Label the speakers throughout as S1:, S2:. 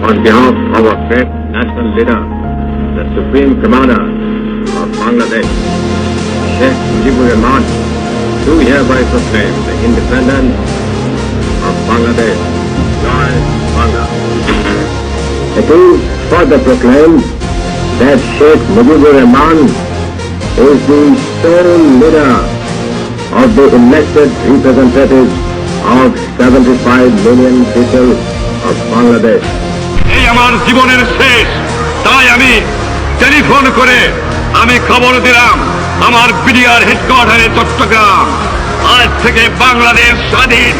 S1: On behalf of our great national leader, the Supreme Commander of Bangladesh, Sheikh Mujibur Rahman, do hereby proclaim the independence of Bangladesh. Jai Bangla. It is further proclaimed that Sheikh Mujibur Rahman is the sole leader of the elected representatives of 75 million people of Bangladesh.
S2: এই আমার জীবনের শেষ, তাই আমি telephone করে খবর দিলাম আমার বিডিআর হেডকোয়ার্টারে চট্টগ্রাম, আজ থেকে বাংলাদেশ স্বাধীন।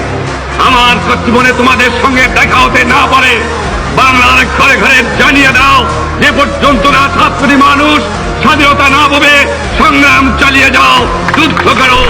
S2: আমার জীবনে তোমাদের সঙ্গে দেখা হতে না পারে, বাংলার ঘরে ঘরে জানিয়ে দাও, যে পর্যন্ত না 7 কোটি মানুষ স্বাধীনতা না পাবে, সংগ্রাম চালিয়ে যাও, যুদ্ধ করো।